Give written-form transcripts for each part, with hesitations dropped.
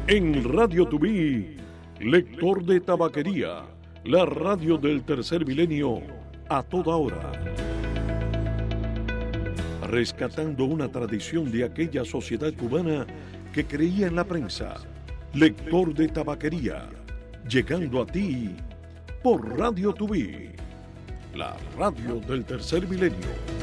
En Radio Tubí, lector de tabaquería, la radio del tercer milenio a toda hora. Rescatando una tradición de aquella sociedad cubana que creía en la prensa. Lector de tabaquería, llegando a ti por Radio Tubí, la radio del tercer milenio.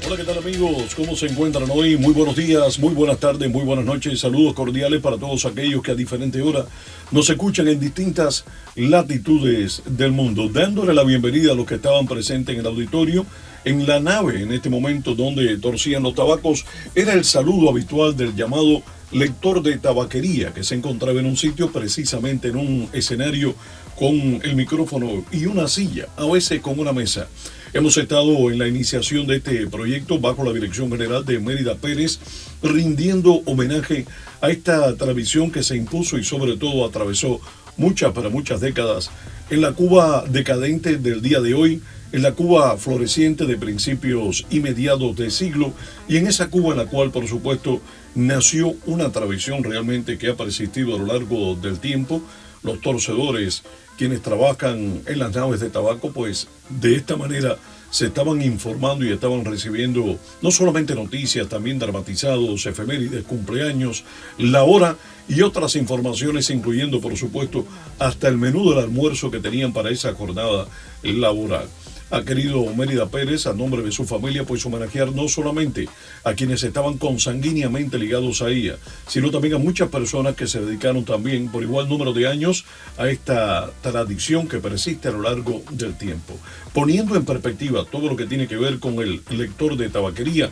Hola, ¿qué tal, amigos? ¿Cómo se encuentran hoy? Muy buenos días, muy buenas tardes, muy buenas noches. Saludos cordiales para todos aquellos que a diferente hora nos escuchan en distintas latitudes del mundo. Dándole la bienvenida a los que estaban presentes en el auditorio. En la nave, en este momento donde torcían los tabacos, era el saludo habitual del llamado lector de tabaquería, que se encontraba en un sitio, precisamente en un escenario con el micrófono y una silla, a veces con una mesa. Hemos estado en la iniciación de este proyecto bajo la dirección general de Mérida Pérez, rindiendo homenaje a esta tradición que se impuso y sobre todo atravesó muchas décadas en la Cuba decadente del día de hoy, en la Cuba floreciente de principios y mediados de siglo, y en esa Cuba en la cual, por supuesto, nació una tradición realmente que ha persistido a lo largo del tiempo. Los torcedores, quienes trabajan en las naves de tabaco, pues de esta manera se estaban informando y estaban recibiendo no solamente noticias, también dramatizados, efemérides, cumpleaños, la hora y otras informaciones, incluyendo, por supuesto, hasta el menú del almuerzo que tenían para esa jornada laboral. Ha querido Mérida Pérez, a nombre de su familia, pues homenajear no solamente a quienes estaban consanguíneamente ligados a ella, sino también a muchas personas que se dedicaron también por igual número de años a esta tradición que persiste a lo largo del tiempo. Poniendo en perspectiva todo lo que tiene que ver con el lector de tabaquería,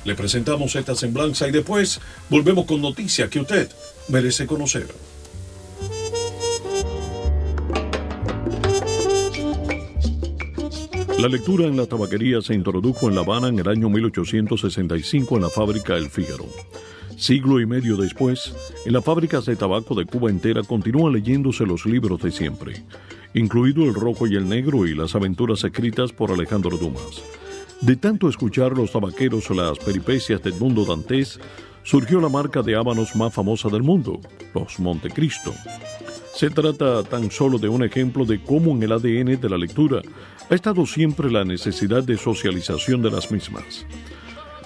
le presentamos esta semblanza y después volvemos con noticias que usted merece conocer. La lectura en la tabaquería se introdujo en La Habana en el año 1865 en la fábrica El Fígaro. Siglo y medio después, en las fábricas de tabaco de Cuba entera continúan leyéndose los libros de siempre, incluido El Rojo y el Negro y las aventuras escritas por Alejandro Dumas. De tanto escuchar los tabaqueros las peripecias de Edmundo Dantes, surgió la marca de habanos más famosa del mundo, los Montecristo. Se trata tan solo de un ejemplo de cómo en el ADN de la lectura ha estado siempre la necesidad de socialización de las mismas.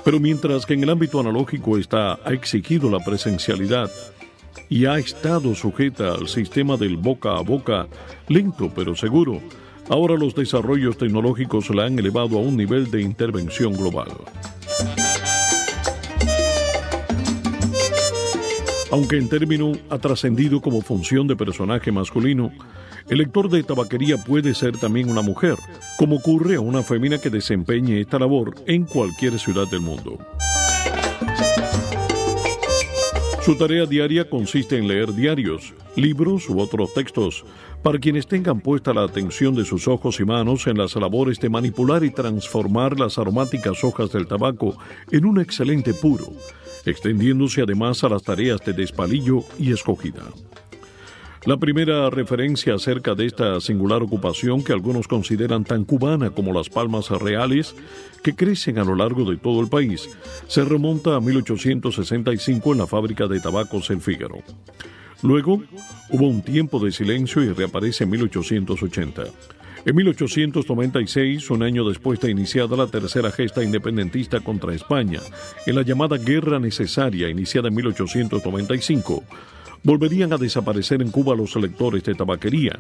Pero mientras que en el ámbito analógico ha exigido la presencialidad y ha estado sujeta al sistema del boca a boca, lento pero seguro, ahora los desarrollos tecnológicos la han elevado a un nivel de intervención global. Aunque en término ha trascendido como función de personaje masculino, el lector de tabaquería puede ser también una mujer, como ocurre a una fémina que desempeñe esta labor en cualquier ciudad del mundo. Su tarea diaria consiste en leer diarios, libros u otros textos, para quienes tengan puesta la atención de sus ojos y manos en las labores de manipular y transformar las aromáticas hojas del tabaco en un excelente puro, extendiéndose además a las tareas de despalillo y escogida. La primera referencia acerca de esta singular ocupación que algunos consideran tan cubana como las palmas reales que crecen a lo largo de todo el país, se remonta a 1865 en la fábrica de tabacos El Fígaro. Luego, hubo un tiempo de silencio y reaparece en 1880. En 1896, un año después de iniciada la tercera gesta independentista contra España, en la llamada Guerra Necesaria, iniciada en 1895, volverían a desaparecer en Cuba los lectores de tabaquería,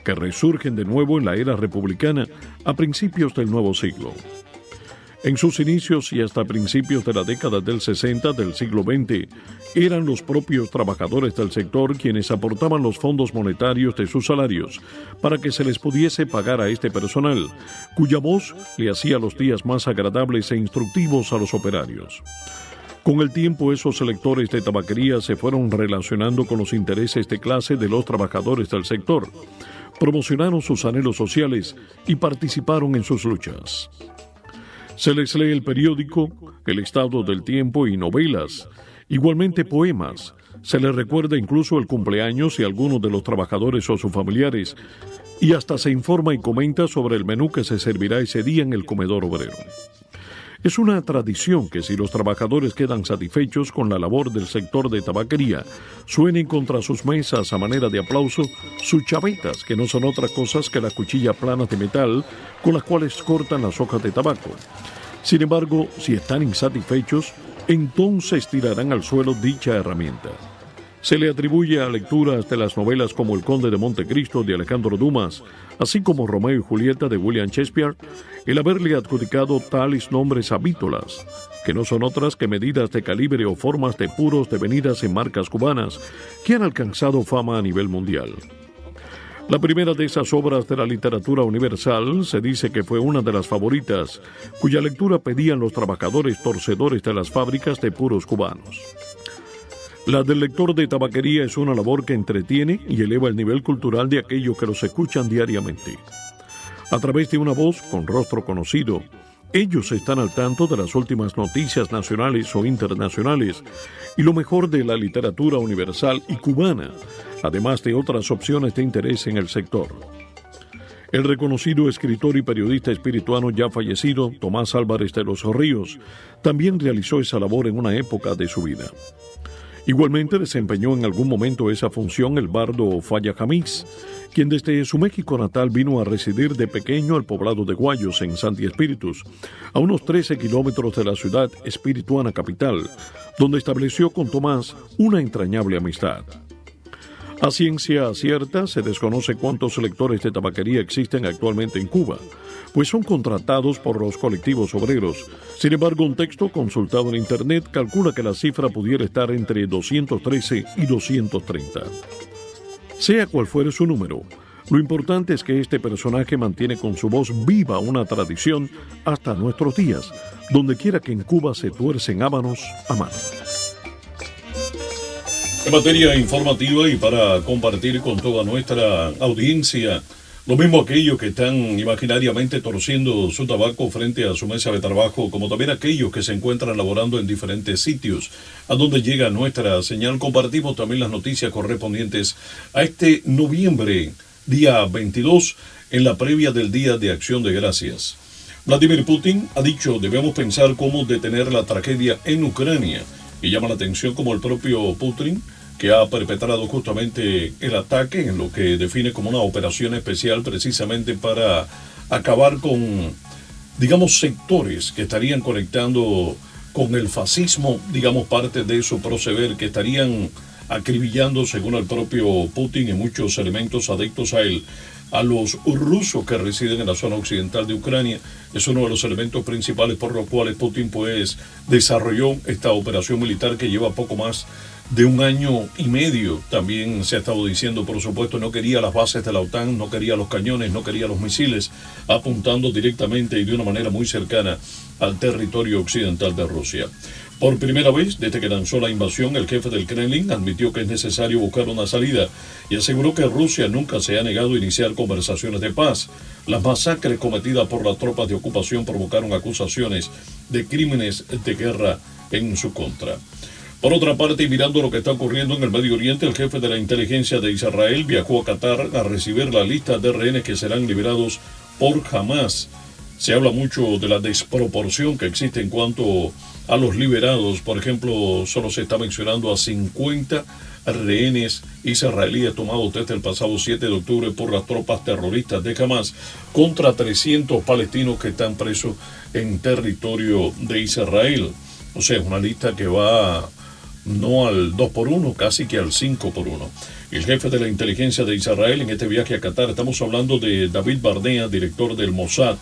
que resurgen de nuevo en la era republicana a principios del nuevo siglo. En sus inicios y hasta principios de la década del 60 del siglo XX, eran los propios trabajadores del sector quienes aportaban los fondos monetarios de sus salarios para que se les pudiese pagar a este personal, cuya voz le hacía los días más agradables e instructivos a los operarios. Con el tiempo, esos lectores de tabaquería se fueron relacionando con los intereses de clase de los trabajadores del sector, promocionaron sus anhelos sociales y participaron en sus luchas. Se les lee el periódico, el estado del tiempo y novelas, igualmente poemas. Se les recuerda incluso el cumpleaños y algunos de los trabajadores o sus familiares, y hasta se informa y comenta sobre el menú que se servirá ese día en el comedor obrero. Es una tradición que si los trabajadores quedan satisfechos con la labor del sector de tabaquería, suenen contra sus mesas a manera de aplauso sus chavetas, que no son otra cosa que las cuchillas planas de metal con las cuales cortan las hojas de tabaco. Sin embargo, si están insatisfechos, entonces tirarán al suelo dicha herramienta. Se le atribuye a lecturas de las novelas como El Conde de Montecristo de Alejandro Dumas, así como Romeo y Julieta de William Shakespeare, el haberle adjudicado tales nombres a vítolas, que no son otras que medidas de calibre o formas de puros devenidas en marcas cubanas que han alcanzado fama a nivel mundial. La primera de esas obras de la literatura universal se dice que fue una de las favoritas, cuya lectura pedían los trabajadores torcedores de las fábricas de puros cubanos. La del lector de tabaquería es una labor que entretiene y eleva el nivel cultural de aquellos que los escuchan diariamente. A través de una voz con rostro conocido, ellos están al tanto de las últimas noticias nacionales o internacionales y lo mejor de la literatura universal y cubana, además de otras opciones de interés en el sector. El reconocido escritor y periodista espirituano ya fallecido, Tomás Álvarez de los Ríos, también realizó esa labor en una época de su vida. Igualmente desempeñó en algún momento esa función el bardo Falla Jamís, quien desde su México natal vino a residir de pequeño al poblado de Guayos, en Santi Espíritus, a unos 13 kilómetros de la ciudad espirituana capital, donde estableció con Tomás una entrañable amistad. A ciencia cierta, se desconoce cuántos lectores de tabaquería existen actualmente en Cuba, pues son contratados por los colectivos obreros. Sin embargo, un texto consultado en Internet calcula que la cifra pudiera estar entre 213 y 230. Sea cual fuere su número, lo importante es que este personaje mantiene con su voz viva una tradición hasta nuestros días, donde quiera que en Cuba se tuercen habanos a mano. En materia informativa y para compartir con toda nuestra audiencia, lo mismo aquellos que están imaginariamente torciendo su tabaco frente a su mesa de trabajo, como también aquellos que se encuentran laborando en diferentes sitios a donde llega nuestra señal, compartimos también las noticias correspondientes a este noviembre, día 22, en la previa del Día de Acción de Gracias. Vladimir Putin ha dicho, debemos pensar cómo detener la tragedia en Ucrania, y llama la atención como el propio Putin, que ha perpetrado justamente el ataque en lo que define como una operación especial precisamente para acabar con, digamos, sectores que estarían conectando con el fascismo, digamos, parte de su proceder, que estarían acribillando, según el propio Putin y muchos elementos adictos a él, a los rusos que residen en la zona occidental de Ucrania. Es uno de los elementos principales por los cuales Putin pues desarrolló esta operación militar que lleva poco más de 1 año y medio. También se ha estado diciendo, por supuesto, no quería las bases de la OTAN, no quería los cañones, no quería los misiles, apuntando directamente y de una manera muy cercana al territorio occidental de Rusia. Por primera vez, desde que lanzó la invasión, el jefe del Kremlin admitió que es necesario buscar una salida y aseguró que Rusia nunca se ha negado a iniciar conversaciones de paz. Las masacres cometidas por las tropas de ocupación provocaron acusaciones de crímenes de guerra en su contra. Por otra parte, y mirando lo que está ocurriendo en el Medio Oriente, el jefe de la inteligencia de Israel viajó a Qatar a recibir la lista de rehenes que serán liberados por Hamas. Se habla mucho de la desproporción que existe en cuanto a los liberados. Por ejemplo, solo se está mencionando a 50 rehenes israelíes tomados desde el pasado 7 de octubre por las tropas terroristas de Hamas contra 300 palestinos que están presos en territorio de Israel. O sea, es una lista que va no al 2x1, casi que al 5x1. El jefe de la inteligencia de Israel en este viaje a Qatar, estamos hablando de David Barnea, director del Mossad,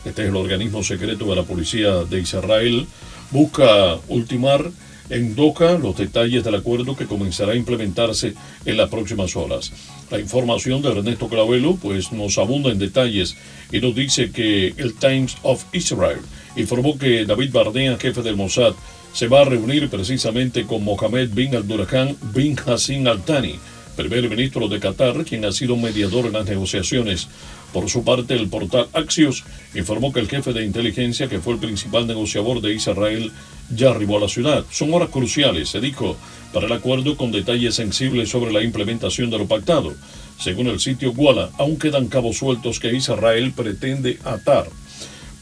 este es el organismo secreto de la policía de Israel, busca ultimar en Doha los detalles del acuerdo que comenzará a implementarse en las próximas horas. La información de Ernesto Clavelo pues nos abunda en detalles y nos dice que el Times of Israel informó que David Barnea, jefe del Mossad, se va a reunir precisamente con Mohammed bin Abdulrahman bin Hassan Al Thani, primer ministro de Qatar, quien ha sido mediador en las negociaciones. Por su parte, el portal Axios informó que el jefe de inteligencia, que fue el principal negociador de Israel, ya arribó a la ciudad. Son horas cruciales, se dijo, para el acuerdo, con detalles sensibles sobre la implementación de lo pactado. Según el sitio Walla, aún quedan cabos sueltos que Israel pretende atar.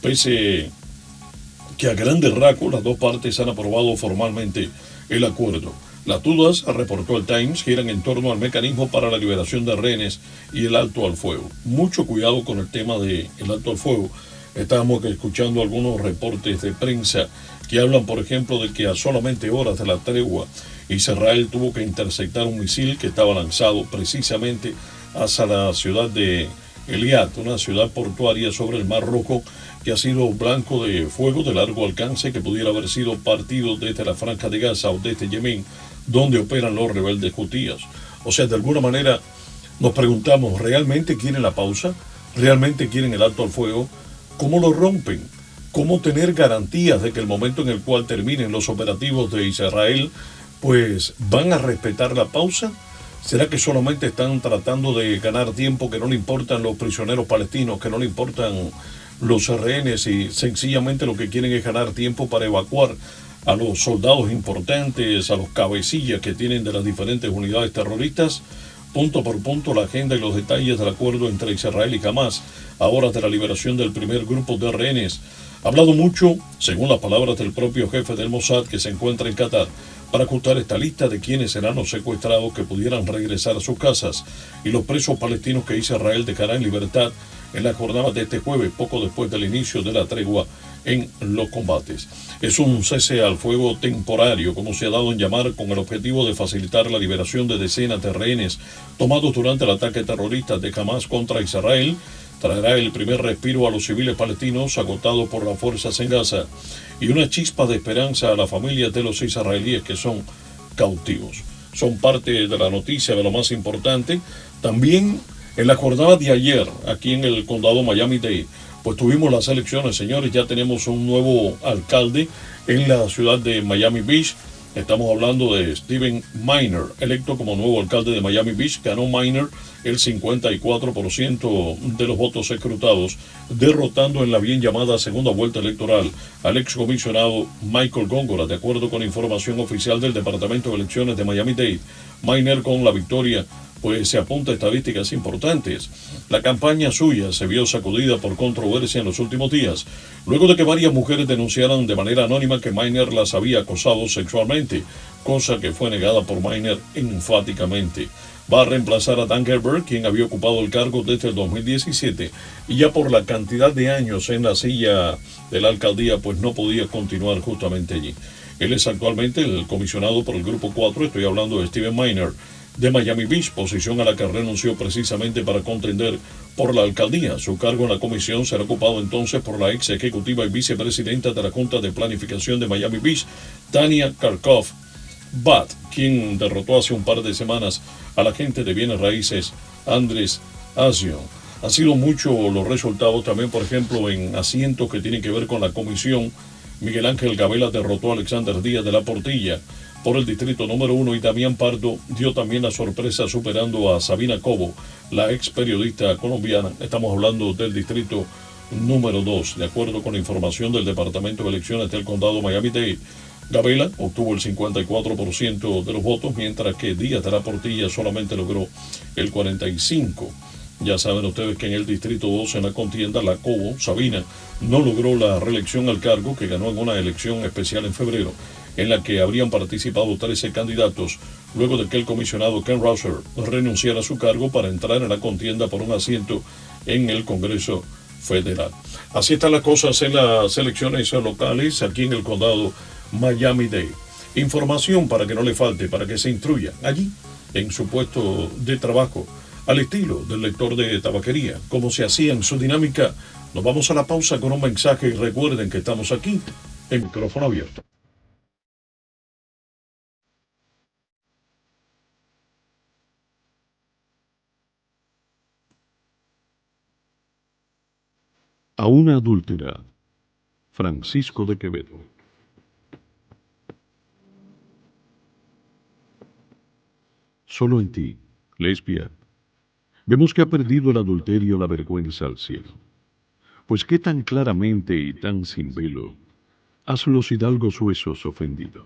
Pese que a grandes rasgos las dos partes han aprobado formalmente el acuerdo. Las dudas, reportó el Times, giran en torno al mecanismo para la liberación de rehenes y el alto al fuego. Mucho cuidado con el tema del alto al fuego. Estábamos escuchando algunos reportes de prensa que hablan, por ejemplo, de que a solamente horas de la tregua, Israel tuvo que interceptar un misil que estaba lanzado precisamente hacia la ciudad de Eliat, una ciudad portuaria sobre el Mar Rojo, que ha sido blanco de fuego de largo alcance que pudiera haber sido partido desde la Franja de Gaza o desde Yemen, donde operan los rebeldes hutíes. O sea, de alguna manera nos preguntamos, ¿realmente quieren la pausa? ¿Realmente quieren el alto al fuego? ¿Cómo lo rompen? ¿Cómo tener garantías de que el momento en el cual terminen los operativos de Israel, pues van a respetar la pausa? ¿Será que solamente están tratando de ganar tiempo, que no le importan los prisioneros palestinos, que no le importan los rehenes y sencillamente lo que quieren es ganar tiempo para evacuar a los soldados importantes, a los cabecillas que tienen de las diferentes unidades terroristas? Punto por punto la agenda y los detalles del acuerdo entre Israel y Hamas, a horas de la liberación del primer grupo de rehenes. Ha hablado mucho, según las palabras del propio jefe del Mossad que se encuentra en Qatar, para ajustar esta lista de quienes serán los secuestrados que pudieran regresar a sus casas y los presos palestinos que Israel dejará en libertad en la jornada de este jueves, poco después del inicio de la tregua en los combates. Es un cese al fuego temporario, como se ha dado en llamar, con el objetivo de facilitar la liberación de decenas de rehenes tomados durante el ataque terrorista de Hamas contra Israel. Traerá el primer respiro a los civiles palestinos agotados por las fuerzas en Gaza y una chispa de esperanza a las familias de los israelíes que son cautivos. Son parte de la noticia de lo más importante. También en la jornada de ayer, aquí en el condado Miami-Dade, pues tuvimos las elecciones, señores. Ya tenemos un nuevo alcalde en la ciudad de Miami Beach. Estamos hablando de Stephen Minor, electo como nuevo alcalde de Miami Beach. Ganó Minor el 54% de los votos escrutados, derrotando en la bien llamada segunda vuelta electoral al excomisionado Michael Góngora. De acuerdo con información oficial del Departamento de Elecciones de Miami-Dade, Minor, con la victoria, pues se apunta a estadísticas importantes. La campaña suya se vio sacudida por controversia en los últimos días, luego de que varias mujeres denunciaran de manera anónima que Minor las había acosado sexualmente, cosa que fue negada por Minor enfáticamente. Va a reemplazar a Dan Herbert, quien había ocupado el cargo desde el 2017, y ya por la cantidad de años en la silla de la alcaldía, pues no podía continuar justamente allí. Él es actualmente el comisionado por el Grupo 4, estoy hablando de Stephen Minor, de Miami Beach, posición a la que renunció precisamente para contender por la alcaldía. Su cargo en la comisión será ocupado entonces por la ex ejecutiva y vicepresidenta de la Junta de Planificación de Miami Beach, Tania Karkov Bat, quien derrotó hace un par de semanas al agente de bienes raíces Andrés Asion. Han sido muchos los resultados también, por ejemplo, en asientos que tienen que ver con la comisión. Miguel Ángel Gabela derrotó a Alexander Díaz de la Portilla por el distrito número 1 y Damián Pardo dio también la sorpresa superando a Sabina Cobo, la ex periodista colombiana. Estamos hablando del distrito número 2. De acuerdo con la información del Departamento de Elecciones del Condado Miami-Dade, Gabela obtuvo el 54% de los votos, mientras que Díaz de la Portilla solamente logró el 45%. Ya saben ustedes que en el distrito 2, en la contienda, la Cobo, Sabina, no logró la reelección al cargo, que ganó en una elección especial en febrero, en la que habrían participado 13 candidatos, luego de que el comisionado Ken Rouser renunciara a su cargo para entrar en la contienda por un asiento en el Congreso Federal. Así están las cosas en las elecciones locales aquí en el condado Miami-Dade. Información para que no le falte, para que se instruya allí en su puesto de trabajo, al estilo del lector de tabaquería, como se hacía en su dinámica. Nos vamos a la pausa con un mensaje y recuerden que estamos aquí en micrófono abierto. A una adúltera, Francisco de Quevedo. Solo en ti, lesbia, vemos que ha perdido el adulterio la vergüenza al cielo. Pues qué tan claramente y tan sin velo has los hidalgos huesos ofendido.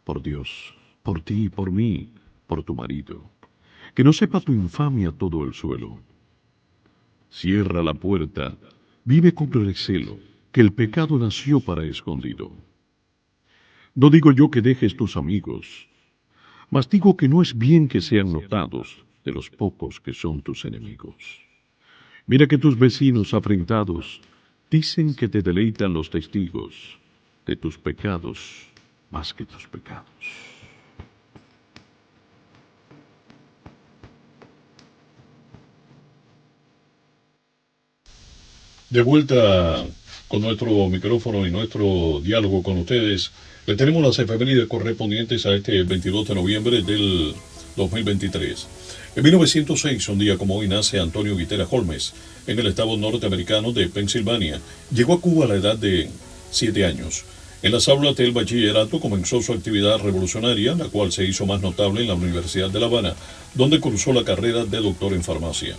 Por Dios, por ti y por mí, por tu marido, que no sepa tu infamia todo el suelo. Cierra la puerta, vive con recelo, que el pecado nació para escondido. No digo yo que dejes tus amigos, mas digo que no es bien que sean notados de los pocos que son tus enemigos. Mira que tus vecinos afrentados dicen que te deleitan los testigos de tus pecados más que tus pecados. De vuelta con nuestro micrófono y nuestro diálogo con ustedes, le tenemos las efemérides correspondientes a este 22 de noviembre del 2023. En 1906, un día como hoy, nace Antonio Guiteras Holmes, en el estado norteamericano de Pensilvania. Llegó a Cuba a la edad de 7 años. En las aulas del bachillerato comenzó su actividad revolucionaria, la cual se hizo más notable en la Universidad de La Habana, donde cursó la carrera de doctor en farmacia.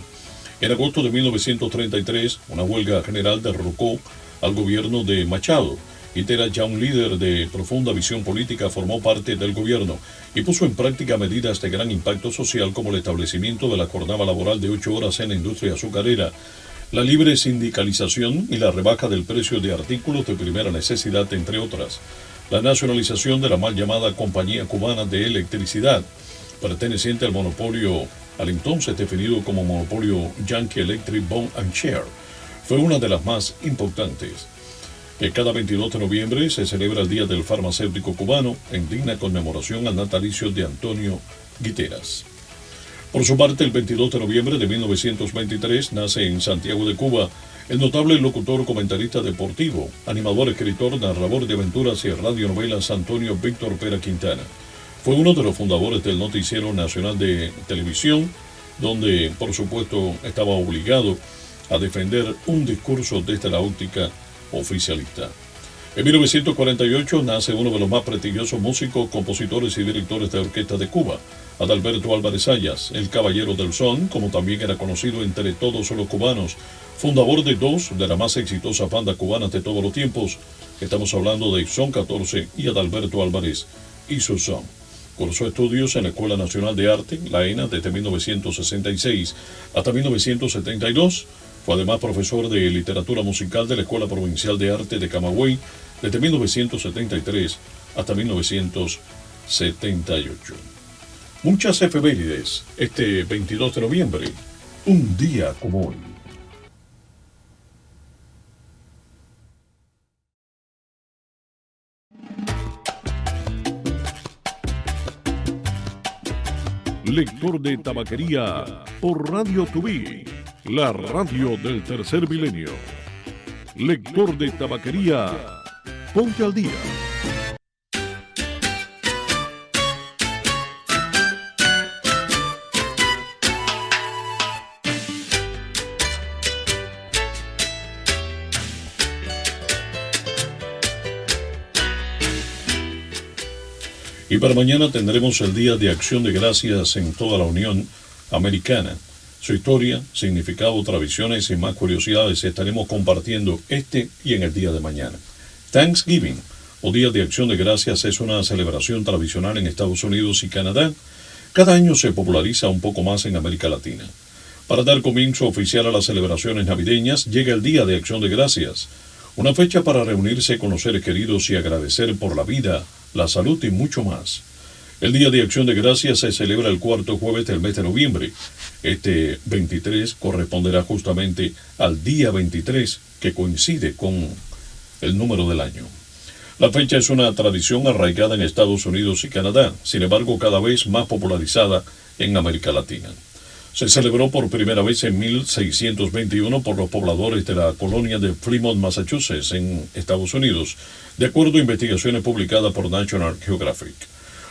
En agosto de 1933, una huelga general derrocó al gobierno de Machado. Guiteras, ya un líder de profunda visión política, formó parte del gobierno y puso en práctica medidas de gran impacto social como el establecimiento de la jornada laboral de 8 horas en la industria azucarera, la libre sindicalización y la rebaja del precio de artículos de primera necesidad, entre otras. La nacionalización de la mal llamada Compañía Cubana de Electricidad, perteneciente al monopolio, al entonces definido como monopolio Yankee Electric Bond and Share, fue una de las más importantes. Cada 22 de noviembre se celebra el Día del Farmacéutico Cubano, en digna conmemoración al natalicio de Antonio Guiteras. Por su parte, el 22 de noviembre de 1923 nace en Santiago de Cuba el notable locutor, comentarista deportivo, animador, escritor, narrador de aventuras y radionovelas Antonio Víctor Pera Quintana. Fue uno de los fundadores del Noticiero Nacional de Televisión, donde, por supuesto, estaba obligado a defender un discurso desde la óptica oficialista. En 1948 nace uno de los más prestigiosos músicos, compositores y directores de orquesta de Cuba, Adalberto Álvarez Sayas, el Caballero del Son, como también era conocido entre todos los cubanos, fundador de dos de las más exitosas bandas cubanas de todos los tiempos. Estamos hablando de Son 14 y Adalberto Álvarez y su Son. Cursó estudios en la Escuela Nacional de Arte, la ENA, desde 1966 hasta 1972. Fue además profesor de literatura musical de la Escuela Provincial de Arte de Camagüey desde 1973 hasta 1978. Muchas efemérides este 22 de noviembre, un día como hoy. Lector de tabaquería por Radio Tubí, la radio del tercer milenio. Lector de tabaquería, ponte al día. Y para mañana tendremos el Día de Acción de Gracias en toda la Unión Americana. Su historia, significado, tradiciones y más curiosidades estaremos compartiendo este y en el día de mañana. Thanksgiving, o Día de Acción de Gracias, es una celebración tradicional en Estados Unidos y Canadá. Cada año se populariza un poco más en América Latina. Para dar comienzo oficial a las celebraciones navideñas, llega el Día de Acción de Gracias, una fecha para reunirse con los seres queridos y agradecer por la vida, la salud y mucho más. El Día de Acción de Gracias se celebra el cuarto jueves del mes de noviembre. Este 23 corresponderá justamente al día 23, que coincide con el número del año. La fecha es una tradición arraigada en Estados Unidos y Canadá, sin embargo cada vez más popularizada en América Latina. Se celebró por primera vez en 1621 por los pobladores de la colonia de Plymouth, Massachusetts, en Estados Unidos, de acuerdo a investigaciones publicadas por National Geographic.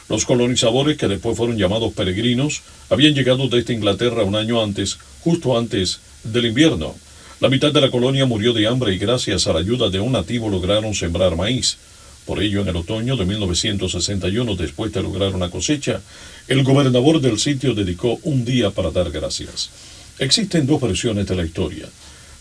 Los colonizadores, que después fueron llamados peregrinos, habían llegado desde Inglaterra un año antes, justo antes del invierno. La mitad de la colonia murió de hambre y gracias a la ayuda de un nativo lograron sembrar maíz. Por ello, en el otoño de 1961, después de lograr una cosecha, el gobernador del sitio dedicó un día para dar gracias. Existen dos versiones de la historia.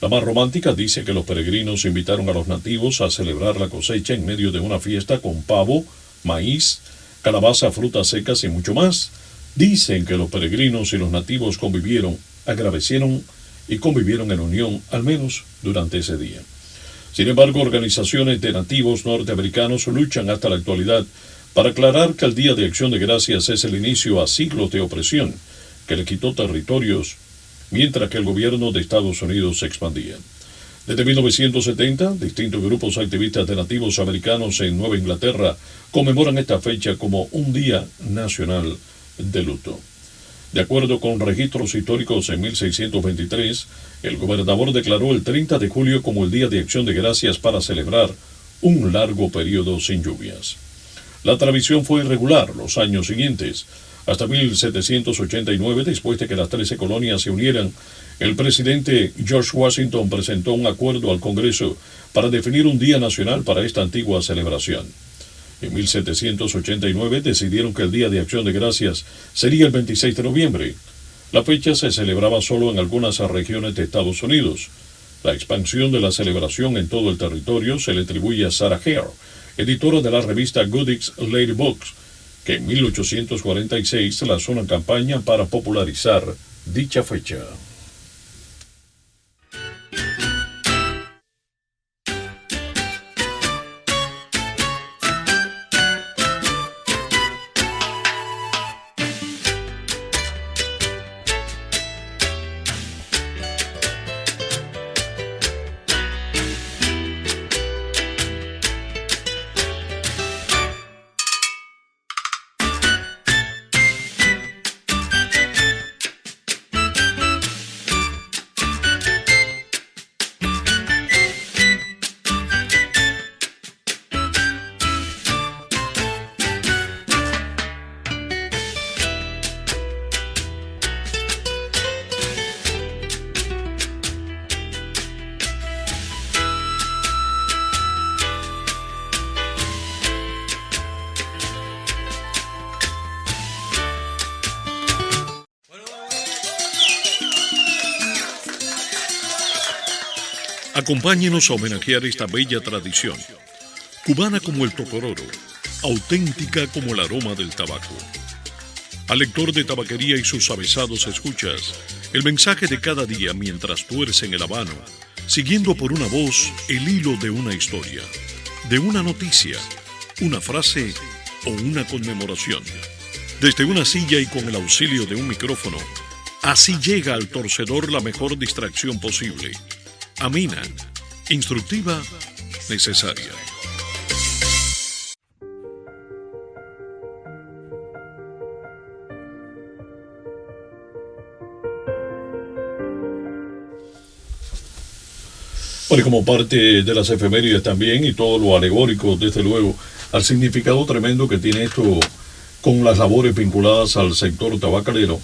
La más romántica dice que los peregrinos invitaron a los nativos a celebrar la cosecha en medio de una fiesta con pavo, maíz, calabaza, frutas secas y mucho más. Dicen que los peregrinos y los nativos convivieron, agradecieron y convivieron en unión, al menos durante ese día. Sin embargo, organizaciones de nativos norteamericanos luchan hasta la actualidad para aclarar que el Día de Acción de Gracias es el inicio a siglos de opresión que le quitó territorios mientras que el gobierno de Estados Unidos se expandía. Desde 1970, distintos grupos activistas de nativos americanos en Nueva Inglaterra conmemoran esta fecha como un día nacional de luto. De acuerdo con registros históricos, en 1623, el gobernador declaró el 30 de julio como el Día de Acción de Gracias para celebrar un largo periodo sin lluvias. La tradición fue irregular los años siguientes. Hasta 1789, después de que las 13 colonias se unieran, el presidente George Washington presentó un acuerdo al Congreso para definir un día nacional para esta antigua celebración. En 1789 decidieron que el Día de Acción de Gracias sería el 26 de noviembre. La fecha se celebraba solo en algunas regiones de Estados Unidos. La expansión de la celebración en todo el territorio se le atribuye a Sarah Hare, editora de la revista Goodix Lady Books, que en 1846 lanzó una campaña para popularizar dicha fecha. Acompáñenos a homenajear esta bella tradición, cubana como el tocororo, auténtica como el aroma del tabaco. Al lector de tabaquería y sus avesados escuchas, el mensaje de cada día mientras tuercen el habano, siguiendo por una voz el hilo de una historia, de una noticia, una frase o una conmemoración. Desde una silla y con el auxilio de un micrófono, así llega al torcedor la mejor distracción posible. Amena, instructiva, necesaria. Bueno, y como parte de las efemérides también, y todo lo alegórico, desde luego, al significado tremendo que tiene esto con las labores vinculadas al sector tabacalero,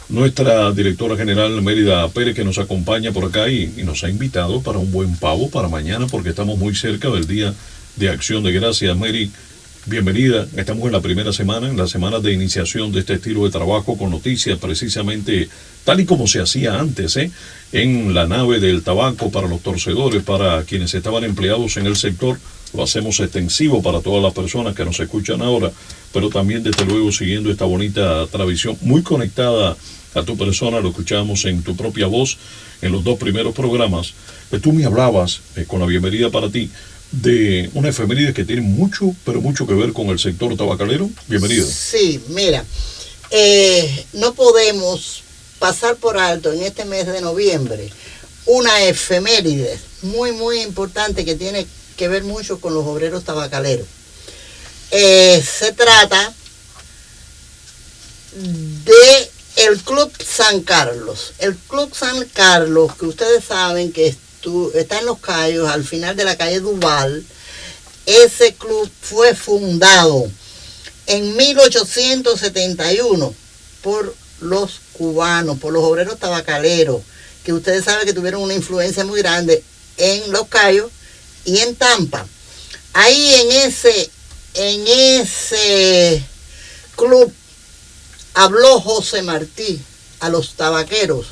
nuestra directora general Mérida Pérez, que nos acompaña por acá y nos ha invitado para un buen pavo para mañana, porque estamos muy cerca del Día de Acción de Gracias. Mary, bienvenida. Estamos en la primera semana, en la semana de iniciación de este estilo de trabajo con noticias, precisamente tal y como se hacía antes, en la nave del tabaco para los torcedores, para quienes estaban empleados en el sector. Lo hacemos extensivo para todas las personas que nos escuchan ahora, pero también desde luego siguiendo esta bonita tradición, muy conectada a tu persona. Lo escuchamos en tu propia voz en los dos primeros programas. Tú me hablabas, con la bienvenida para ti, de una efeméride que tiene mucho, pero mucho que ver con el sector tabacalero. Bienvenido. Sí, mira, no podemos pasar por alto en este mes de noviembre una efeméride muy, muy importante que tiene que ver mucho con los obreros tabacaleros. Se trata de el Club San Carlos. El Club San Carlos, que ustedes saben que está en Los Cayos, al final de la calle Duval. Ese club fue fundado en 1871 por los cubanos, por los obreros tabacaleros, que ustedes saben que tuvieron una influencia muy grande en Los Cayos y en Tampa. Ahí en ese club habló José Martí a los tabaqueros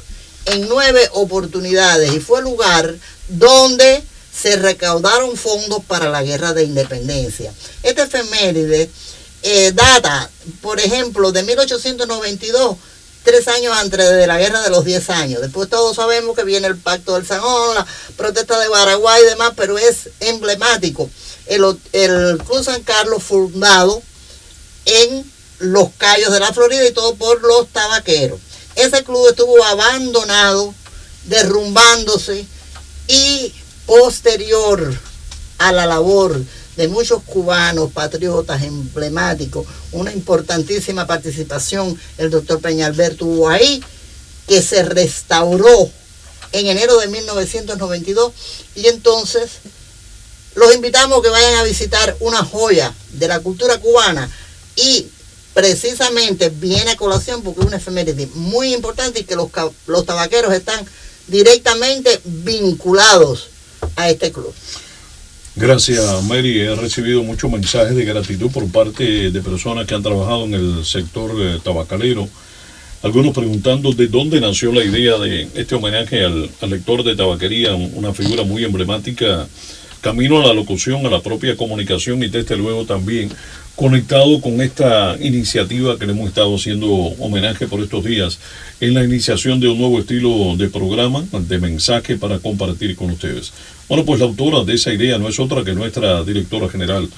en 9 oportunidades y fue el lugar donde se recaudaron fondos para la guerra de independencia. Esta efeméride data, por ejemplo, de 1892, 3 años antes de la guerra de los 10 años. Después todos sabemos que viene el Pacto del Sajón, la protesta de Baraguá y demás, pero es emblemático. El Club San Carlos fundado en Los Cayos de la Florida y todo por los tabaqueros. Ese club estuvo abandonado, derrumbándose, y posterior a la labor de muchos cubanos, patriotas emblemáticos, una importantísima participación el doctor Peñalver tuvo ahí, que se restauró en enero de 1992, y entonces los invitamos a que vayan a visitar una joya de la cultura cubana, y precisamente viene a colación porque es una efeméride muy importante y que los tabaqueros están directamente vinculados a este club. Gracias, Mary. He recibido muchos mensajes de gratitud por parte de personas que han trabajado en el sector tabacalero. Algunos preguntando de dónde nació la idea de este homenaje al lector de tabaquería, una figura muy emblemática, camino a la locución, a la propia comunicación y desde luego también conectado con esta iniciativa que le hemos estado haciendo homenaje por estos días en la iniciación de un nuevo estilo de programa, de mensaje para compartir con ustedes. Bueno, pues la autora de esa idea no es otra que nuestra directora general,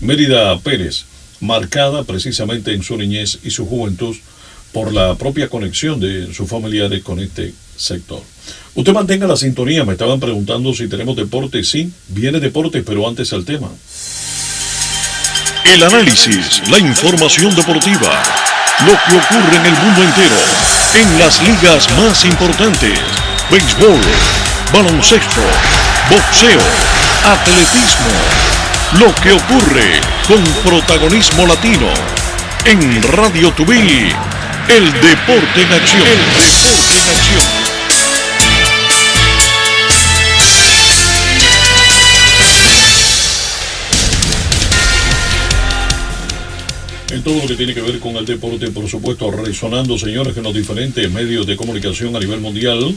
Mérida Pérez, marcada precisamente en su niñez y su juventud por la propia conexión de sus familiares con este sector. Usted mantenga la sintonía. Me estaban preguntando si tenemos deporte. Sí, viene deporte, pero antes el tema. El análisis, la información deportiva, lo que ocurre en el mundo entero, en las ligas más importantes, béisbol, baloncesto, boxeo, atletismo, lo que ocurre con protagonismo latino, en Radio Tubil, el deporte en acción. El deporte en acción. En todo lo que tiene que ver con el deporte, por supuesto, resonando, señores, en los diferentes medios de comunicación a nivel mundial,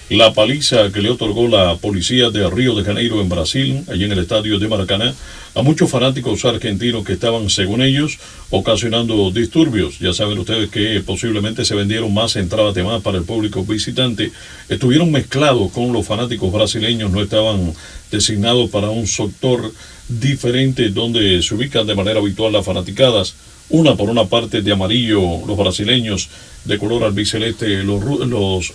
la paliza que le otorgó la policía de Río de Janeiro en Brasil, allí en el estadio de Maracaná, a muchos fanáticos argentinos que estaban, según ellos, ocasionando disturbios. Ya saben ustedes que posiblemente se vendieron más entradas de más para el público visitante. Estuvieron mezclados con los fanáticos brasileños, no estaban designados para un sector diferente donde se ubican de manera habitual las fanaticadas. Una por una parte de amarillo los brasileños, de color albiceleste los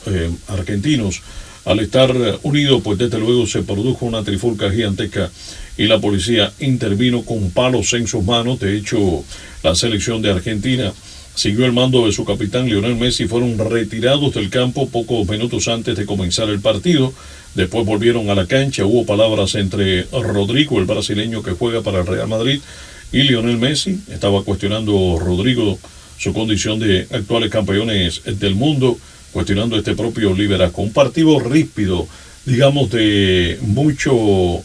argentinos. Al estar unidos, pues desde luego se produjo una trifulca gigantesca y la policía intervino con palos en sus manos. De hecho, la selección de Argentina siguió el mando de su capitán Lionel Messi. Fueron retirados del campo pocos minutos antes de comenzar el partido. Después volvieron a la cancha. Hubo palabras entre Rodrigo, el brasileño que juega para el Real Madrid, y Lionel Messi. Estaba cuestionando Rodrigo su condición de actuales campeones del mundo, cuestionando este propio liderazgo. Un partido ríspido, digamos, de mucho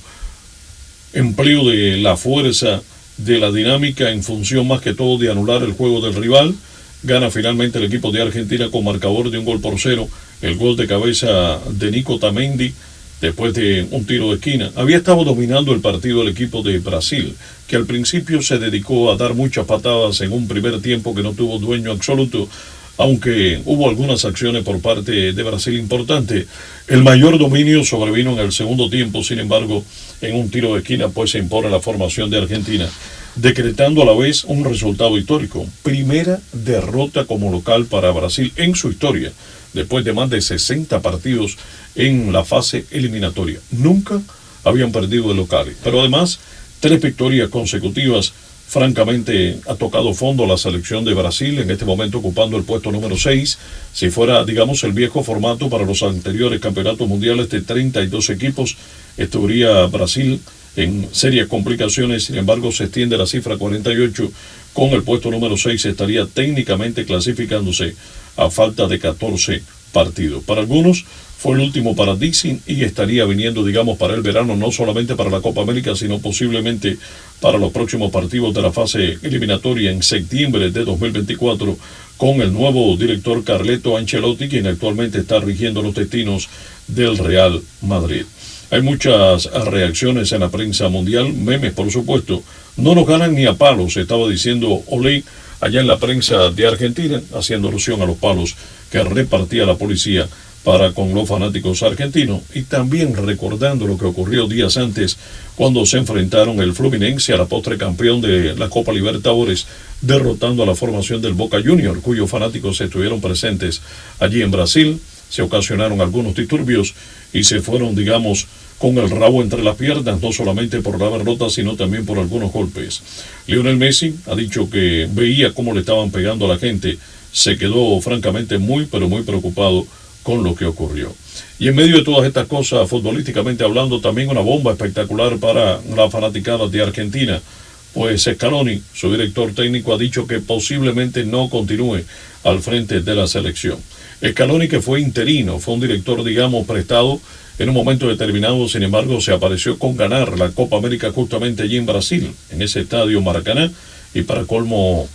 empleo de la fuerza, de la dinámica, en función más que todo de anular el juego del rival. Gana finalmente el equipo de Argentina con marcador de 1-0, el gol de cabeza de Nico Tamendi, después de un tiro de esquina. Había estado dominando el partido el equipo de Brasil, que al principio se dedicó a dar muchas patadas en un primer tiempo que no tuvo dueño absoluto, aunque hubo algunas acciones por parte de Brasil importantes. El mayor dominio sobrevino en el segundo tiempo. Sin embargo, en un tiro de esquina pues se impone la formación de Argentina, decretando a la vez un resultado histórico. Primera derrota como local para Brasil en su historia, después de más de 60 partidos en la fase eliminatoria. Nunca habían perdido de locales, pero además 3 victorias consecutivas. Francamente ha tocado fondo la selección de Brasil, en este momento ocupando el puesto número 6. Si fuera, digamos, el viejo formato para los anteriores campeonatos mundiales de 32 equipos, estaría Brasil en serias complicaciones. Sin embargo, se extiende la cifra 48, con el puesto número 6 estaría técnicamente clasificándose a falta de 14 partidos. Para algunos fue el último para Dixon y estaría viniendo, digamos, para el verano, no solamente para la Copa América, sino posiblemente para los próximos partidos de la fase eliminatoria en septiembre de 2024, con el nuevo director Carleto Ancelotti, quien actualmente está rigiendo los destinos del Real Madrid. Hay muchas reacciones en la prensa mundial, memes por supuesto, no nos ganan ni a palos, estaba diciendo Olé allá en la prensa de Argentina, haciendo alusión a los palos que repartía la policía para con los fanáticos argentinos, y también recordando lo que ocurrió días antes cuando se enfrentaron el Fluminense a la postre campeón de la Copa Libertadores, derrotando a la formación del Boca Junior, cuyos fanáticos estuvieron presentes allí en Brasil. Se ocasionaron algunos disturbios y se fueron, digamos, con el rabo entre las piernas, no solamente por la derrota, sino también por algunos golpes. Lionel Messi ha dicho que veía cómo le estaban pegando a la gente, se quedó francamente muy, pero muy preocupado con lo que ocurrió. Y en medio de todas estas cosas, futbolísticamente hablando, también una bomba espectacular para la fanaticada de Argentina, pues Scaloni, su director técnico, ha dicho que posiblemente no continúe al frente de la selección. Scaloni, que fue interino, fue un director, digamos, prestado en un momento determinado, sin embargo, se apareció con ganar la Copa América justamente allí en Brasil, en ese estadio Maracaná, y para colmo,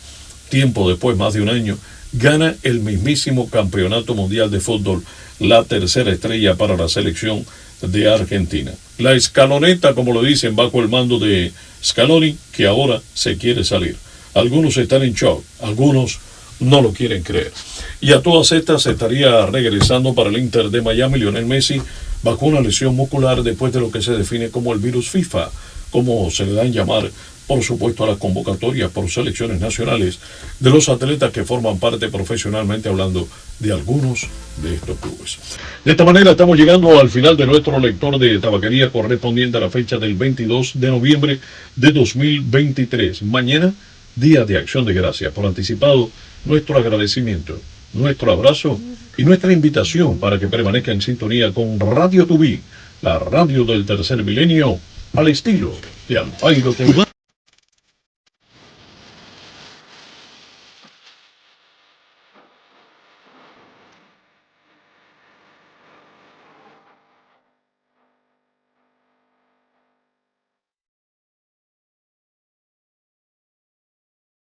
tiempo después, más de un año, gana el mismísimo Campeonato Mundial de Fútbol, la tercera estrella para la selección de Argentina. La escaloneta, como lo dicen, bajo el mando de Scaloni, que ahora se quiere salir. Algunos están en shock, algunos no lo quieren creer. Y a todas estas estaría regresando para el Inter de Miami Lionel Messi bajo una lesión muscular después de lo que se define como el virus FIFA, como se le dan llamar, por supuesto, a las convocatorias por selecciones nacionales de los atletas que forman parte profesionalmente hablando de algunos de estos clubes. De esta manera estamos llegando al final de nuestro lector de tabaquería correspondiente a la fecha del 22 de noviembre de 2023. Mañana, Día de Acción de Gracias. Por anticipado, nuestro agradecimiento, nuestro abrazo y nuestra invitación para que permanezca en sintonía con Radio Tubí, la radio del tercer milenio, al estilo de Alfaydo TV.